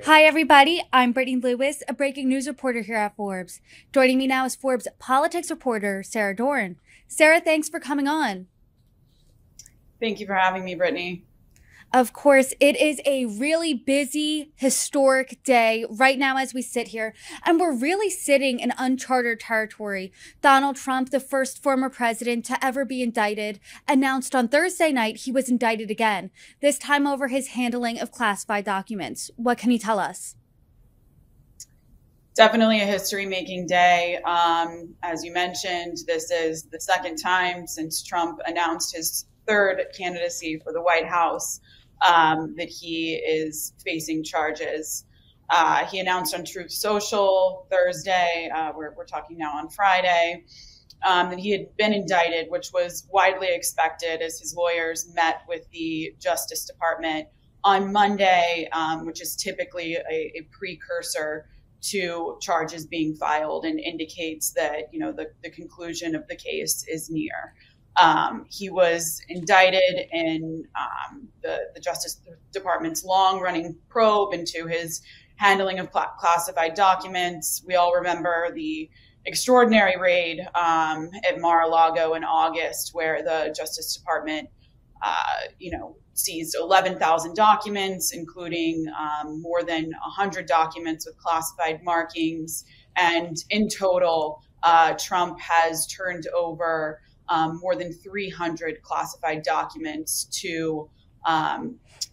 Hi, everybody. I'm Brittany Lewis, a breaking news reporter here at Forbes. Joining me now is Forbes politics reporter, Sara Dorn. Sara, thanks for coming on. Thank you for having me, Brittany. Of course, it is a really busy, historic day right now as we sit here, and we're really sitting in uncharted territory. Donald Trump, the first former president to ever be indicted, announced on Thursday night he was indicted again, this time over his handling of classified documents. What can you tell us? Definitely a history-making day. As you mentioned, this is the second time since Trump announced his third candidacy for the White House that he is facing charges. He announced on Truth Social Thursday, we're talking now on Friday, that he had been indicted, which was widely expected as his lawyers met with the Justice Department on Monday, which is typically a precursor to charges being filed and indicates that the conclusion of the case is near. He was indicted in the Justice Department's long-running probe into his handling of classified documents. We all remember the extraordinary raid at Mar-A-Lago in August, where the Justice Department, seized 11,000 documents, including more than 100 documents with classified markings. And in total, Trump has turned over more than 300 classified documents to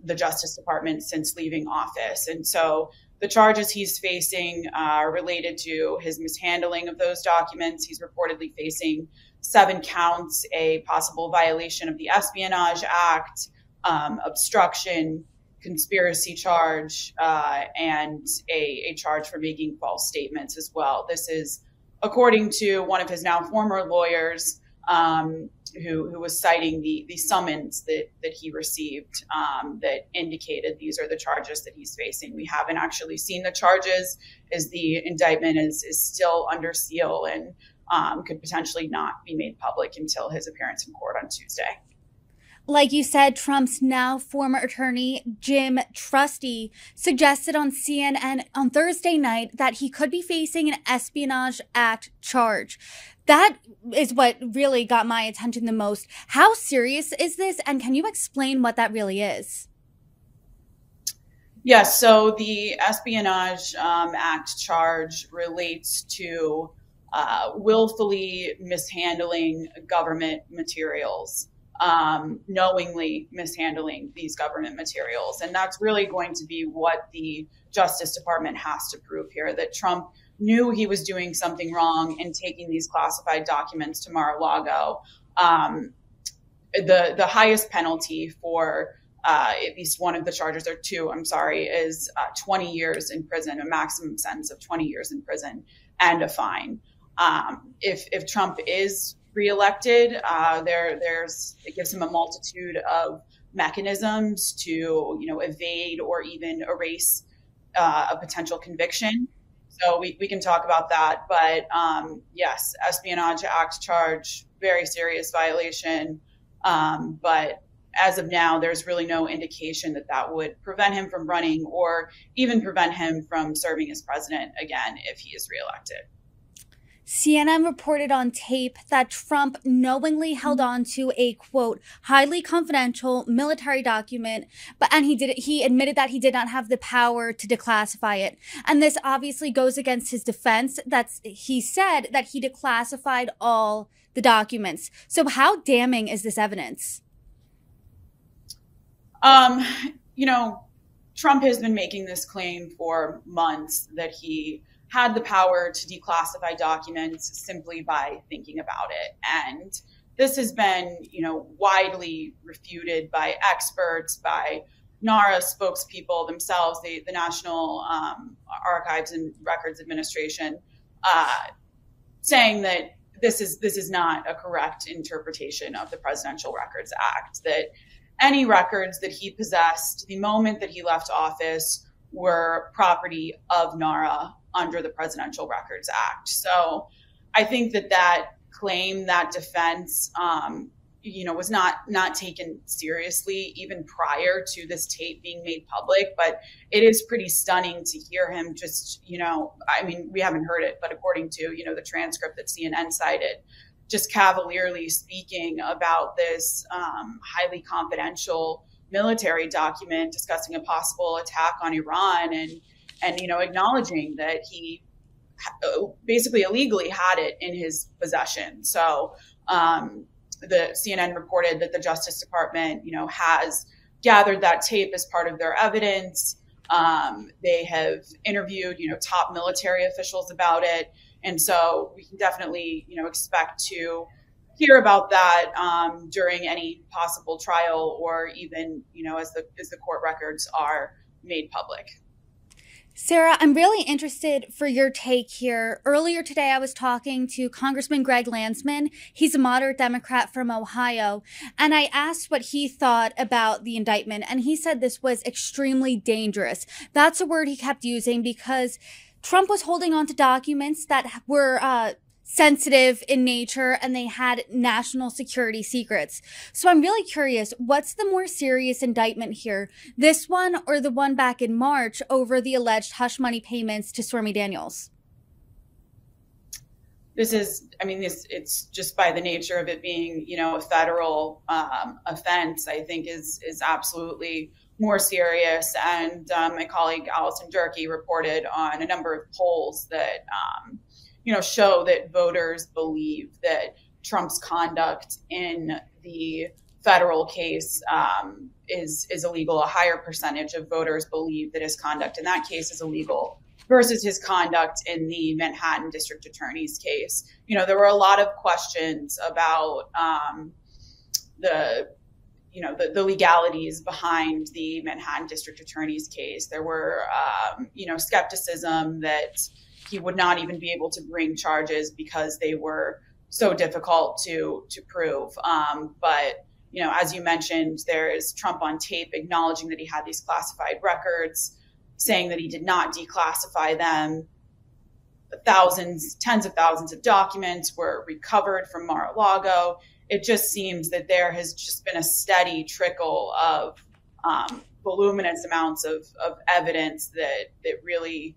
the Justice Department since leaving office. And so the charges he's facing are related to his mishandling of those documents. He's reportedly facing 7 counts, a possible violation of the Espionage Act, obstruction, conspiracy charge, and a charge for making false statements as well. This is according to one of his now former lawyers, who was citing the summons that he received that indicated these are the charges that he's facing. We haven't actually seen the charges, as the indictment is still under seal and could potentially not be made public until his appearance in court on Tuesday. Like you said, Trump's now former attorney, Jim Trusty, suggested on CNN on Thursday night that he could be facing an Espionage Act charge. That is what really got my attention the most. How serious is this? And can you explain what that really is? Yes, so the Espionage Act charge relates to willfully mishandling government materials, knowingly mishandling these government materials. And that's really going to be what the Justice Department has to prove here, that Trump knew he was doing something wrong in taking these classified documents to Mar-a-Lago. The highest penalty for at least one of the charges, or two, I'm sorry, is 20 years in prison, a maximum sentence of 20 years in prison and a fine. If Trump is reelected, it gives him a multitude of mechanisms to evade or even erase a potential conviction. So we can talk about that. But yes, Espionage Act charge, very serious violation. But as of now, there's really no indication that that would prevent him from running or even prevent him from serving as president again if he is reelected. CNN reported on tape that Trump knowingly held on to a, quote, highly confidential military document, and he admitted that he did not have the power to declassify it. And this obviously goes against his defense. He said that he declassified all the documents. So how damning is this evidence? Trump has been making this claim for months that he had the power to declassify documents simply by thinking about it. And this has been, widely refuted by experts, by NARA spokespeople themselves, the National Archives and Records Administration, saying that this is not a correct interpretation of the Presidential Records Act, that any records that he possessed the moment that he left office were property of NARA under the Presidential Records Act. So I think that claim, that defense, was not taken seriously even prior to this tape being made public. But it is pretty stunning to hear him just, I mean, we haven't heard it, but according to, the transcript that CNN cited, just cavalierly speaking about this highly confidential military document discussing a possible attack on Iran, and acknowledging that he basically illegally had it in his possession. So the CNN reported that the Justice Department, has gathered that tape as part of their evidence. They have interviewed, top military officials about it. And so we can definitely, expect to hear about that during any possible trial, or even, as the court records are made public. Sara, I'm really interested for your take here. Earlier today, I was talking to Congressman Greg Landsman. He's a moderate Democrat from Ohio. And I asked what he thought about the indictment. And he said this was extremely dangerous. That's a word he kept using because Trump was holding on to documents that were sensitive in nature, and they had national security secrets. So I'm really curious, what's the more serious indictment here? This one or the one back in March over the alleged hush money payments to Stormy Daniels? It's just by the nature of it being, a federal offense, I think is absolutely more serious. And my colleague Allison Durkee reported on a number of polls that show that voters believe that Trump's conduct in the federal case is illegal. A higher percentage of voters believe that his conduct in that case is illegal versus his conduct in the Manhattan District Attorney's case. There were a lot of questions about the legalities behind the Manhattan District Attorney's case. There were, skepticism that he would not even be able to bring charges because they were so difficult to prove. But, as you mentioned, there is Trump on tape acknowledging that he had these classified records, saying that he did not declassify them. Tens of thousands of documents were recovered from Mar-A-Lago. It just seems that there has just been a steady trickle of voluminous amounts of evidence that really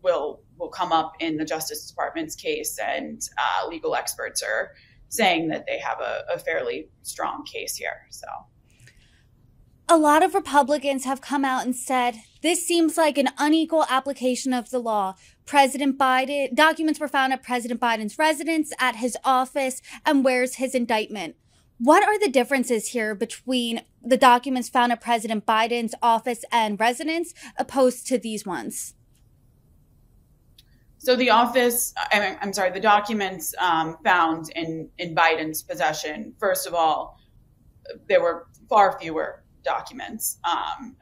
will come up in the Justice Department's case, and legal experts are saying that they have a fairly strong case here. So a lot of Republicans have come out and said this seems like an unequal application of the law. President Biden, documents were found at President Biden's residence, at his office, and where's his indictment? What are the differences here between the documents found at President Biden's office and residence opposed to these ones? So the documents found in Biden's possession, first of all, there were far fewer documents.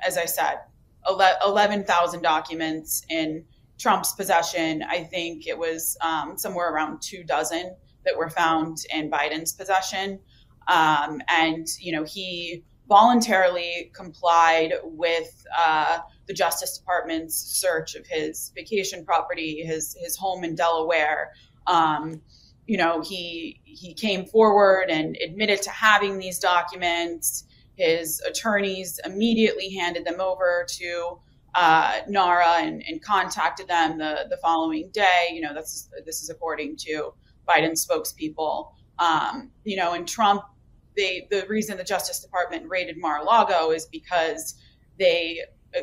As I said, 11,000 documents in Trump's possession. I think it was somewhere around 24 that were found in Biden's possession. And he voluntarily complied with the Justice Department's search of his vacation property, his home in Delaware. He came forward and admitted to having these documents. His attorneys immediately handed them over to NARA and contacted them the following day. This is according to Biden's spokespeople. And Trump, the reason the Justice Department raided Mar-A-Lago is because they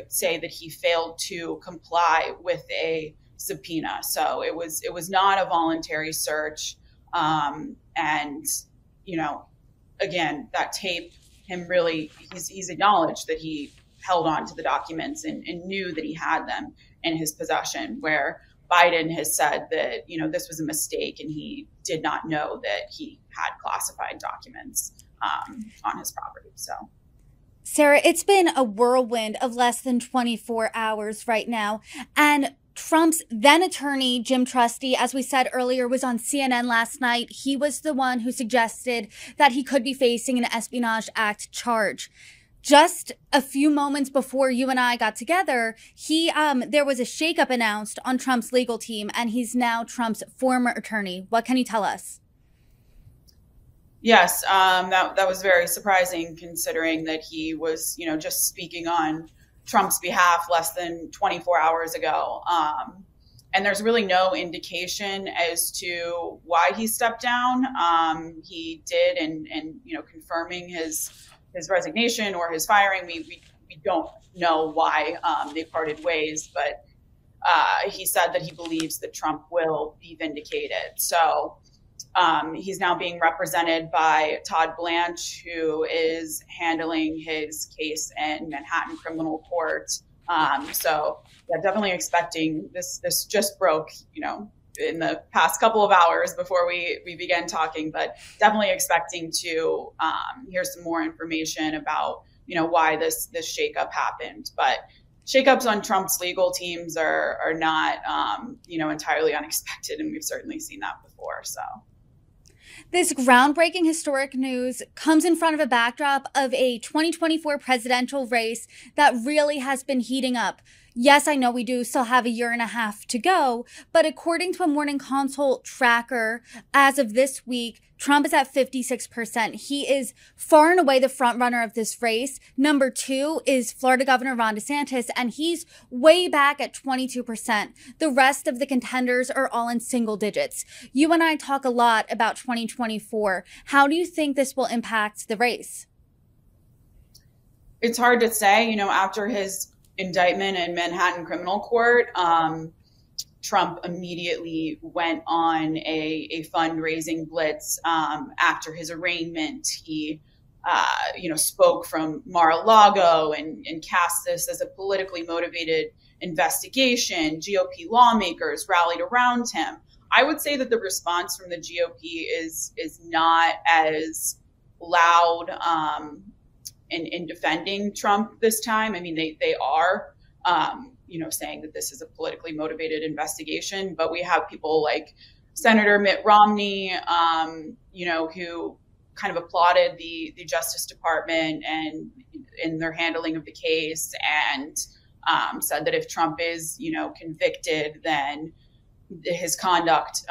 say that he failed to comply with a subpoena. So it was not a voluntary search. Again, that tape, he's acknowledged that he held on to the documents and knew that he had them in his possession, where Biden has said that, this was a mistake and he did not know that he had classified documents on his property. So, Sara, it's been a whirlwind of less than 24 hours right now. And Trump's then attorney, Jim Trusty, as we said earlier, was on CNN last night. He was the one who suggested that he could be facing an Espionage Act charge. Just a few moments before you and I got together, there was a shakeup announced on Trump's legal team, and he's now Trump's former attorney. What can you tell us? Yes, that was very surprising considering that he was, just speaking on Trump's behalf less than 24 hours ago. And there's really no indication as to why he stepped down. He did, and confirming his resignation or his firing, we don't know why they parted ways, but he said that he believes that Trump will be vindicated. So he's now being represented by Todd Blanche, who is handling his case in Manhattan criminal court. So yeah, definitely expecting this. This just broke, in the past couple of hours before we began talking, but definitely expecting to hear some more information about, why this shakeup happened. But shakeups on Trump's legal teams are not, entirely unexpected, and we've certainly seen that before. So. This groundbreaking historic news comes in front of a backdrop of a 2024 presidential race that really has been heating up. Yes, I know we do still have a year and a half to go, but according to a Morning Consult tracker, as of this week, Trump is at 56%. He is far and away the front runner of this race. Number 2 is Florida Governor Ron DeSantis, and he's way back at 22%. The rest of the contenders are all in single digits. You and I talk a lot about 2024. How do you think this will impact the race? It's hard to say, after his indictment in Manhattan criminal court, Trump immediately went on a fundraising blitz after his arraignment. He, spoke from Mar-A-Lago and cast this as a politically motivated investigation. GOP lawmakers rallied around him. I would say that the response from the GOP is not as loud in defending Trump this time. I mean, they are, saying that this is a politically motivated investigation, but we have people like Senator Mitt Romney, who kind of applauded the Justice Department and in their handling of the case, and said that if Trump is, convicted, then his conduct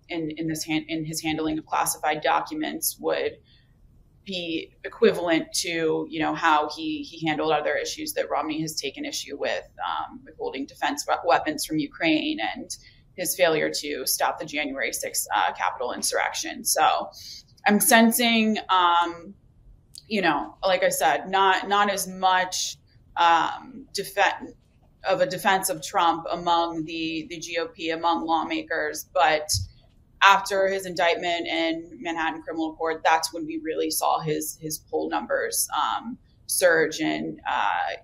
in his handling of classified documents would be equivalent to, how he handled other issues that Romney has taken issue with, withholding defense weapons from Ukraine and his failure to stop the January 6th Capitol insurrection. So I'm sensing, like I said, not as much defense of Trump among the GOP, among lawmakers, but after his indictment in Manhattan criminal court, that's when we really saw his poll numbers surge. And, I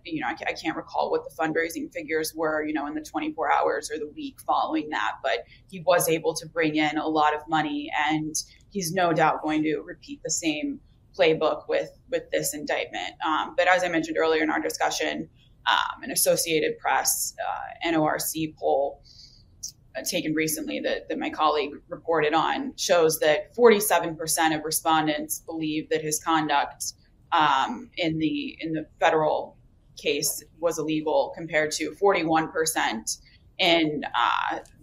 can't recall what the fundraising figures were, in the 24 hours or the week following that, but he was able to bring in a lot of money, and he's no doubt going to repeat the same playbook with this indictment. But as I mentioned earlier in our discussion, an Associated Press NORC poll taken recently that my colleague reported on shows that 47% of respondents believe that his conduct in the federal case was illegal, compared to 41% in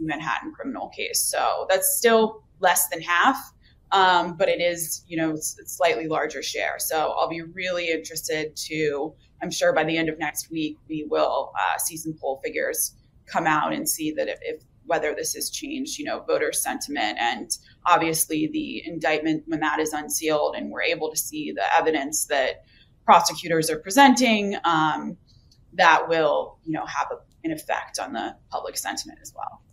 Manhattan criminal case. So that's still less than half, but it is, it's a slightly larger share. So I'll be really interested I'm sure by the end of next week, we will see some poll figures come out and see that if whether this has changed, voter sentiment. And obviously the indictment, when that is unsealed and we're able to see the evidence that prosecutors are presenting, that will, have an effect on the public sentiment as well.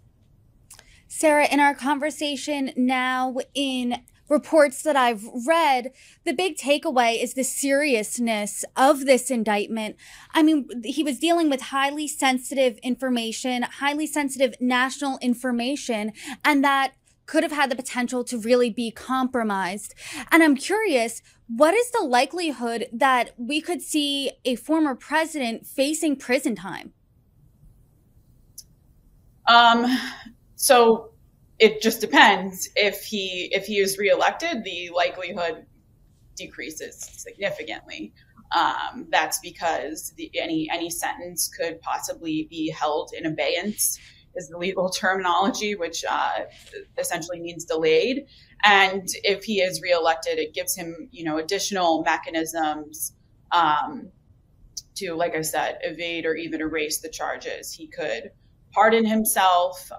Sara, in our conversation now, in reports that I've read, the big takeaway is the seriousness of this indictment. I mean, he was dealing with highly sensitive information, highly sensitive national information, and that could have had the potential to really be compromised. And I'm curious, what is the likelihood that we could see a former president facing prison time? So it just depends. If he is reelected, the likelihood decreases significantly. That's because any sentence could possibly be held in abeyance, is the legal terminology, which essentially means delayed. And if he is reelected, it gives him, additional mechanisms to, like I said, evade or even erase the charges. He could pardon himself.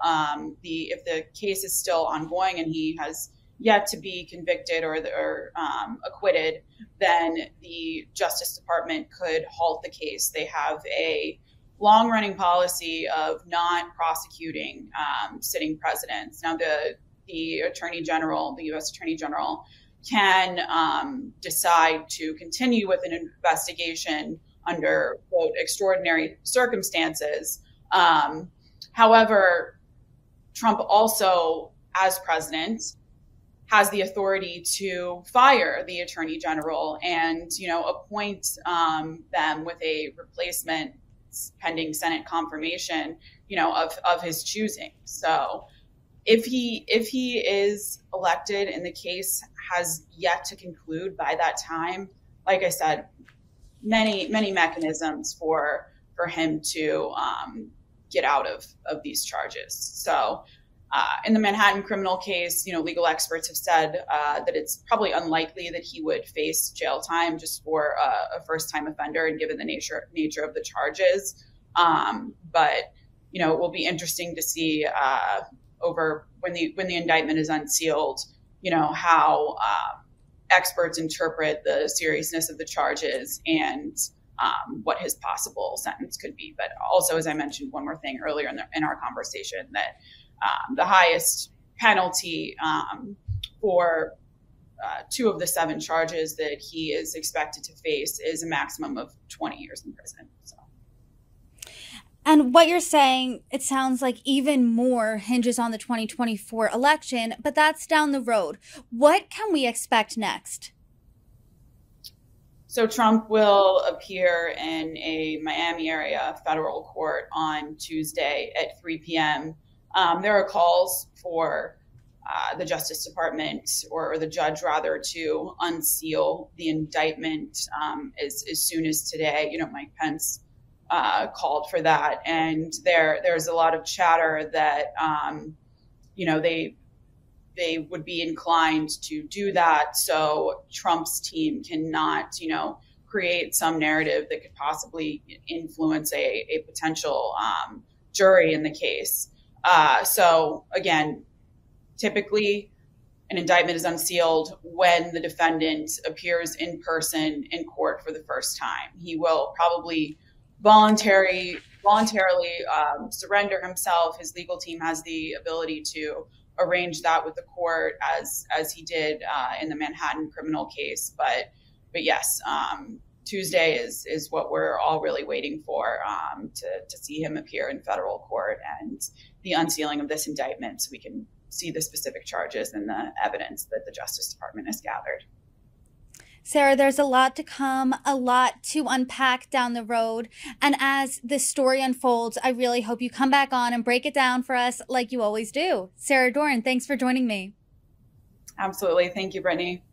If the case is still ongoing and he has yet to be convicted or acquitted, then the Justice Department could halt the case. They have a long-running policy of not prosecuting sitting presidents. Now, the Attorney General, the U.S. Attorney General, can decide to continue with an investigation under, quote, extraordinary circumstances. However, Trump also, as president, has the authority to fire the Attorney General and, appoint them with a replacement pending Senate confirmation, of his choosing. So if he is elected and the case has yet to conclude by that time, like I said, many mechanisms for him to get out of these charges. So in the Manhattan criminal case, legal experts have said that it's probably unlikely that he would face jail time just for a first-time offender, and given the nature of the charges. But it will be interesting to see over when the indictment is unsealed, how experts interpret the seriousness of the charges and what his possible sentence could be. But also, as I mentioned, one more thing earlier in our conversation, that the highest penalty for 2 of the 7 charges that he is expected to face is a maximum of 20 years in prison. So. And what you're saying, it sounds like even more hinges on the 2024 election, but that's down the road. What can we expect next? So Trump will appear in a Miami area federal court on Tuesday at 3 p.m. There are calls for the Justice Department or the judge, rather, to unseal the indictment as soon as today. Mike Pence called for that, and there's a lot of chatter that they would be inclined to do that, so Trump's team cannot create some narrative that could possibly influence a potential jury in the case. So again, typically an indictment is unsealed when the defendant appears in person in court for the first time. He will probably voluntarily surrender himself. His legal team has the ability to arrange that with the court, as he did in the Manhattan criminal case. But yes, Tuesday is what we're all really waiting for, to see him appear in federal court and the unsealing of this indictment, so we can see the specific charges and the evidence that the Justice Department has gathered. Sara, there's a lot to come, a lot to unpack down the road. And as this story unfolds, I really hope you come back on and break it down for us like you always do. Sara Dorn, thanks for joining me. Absolutely. Thank you, Brittany.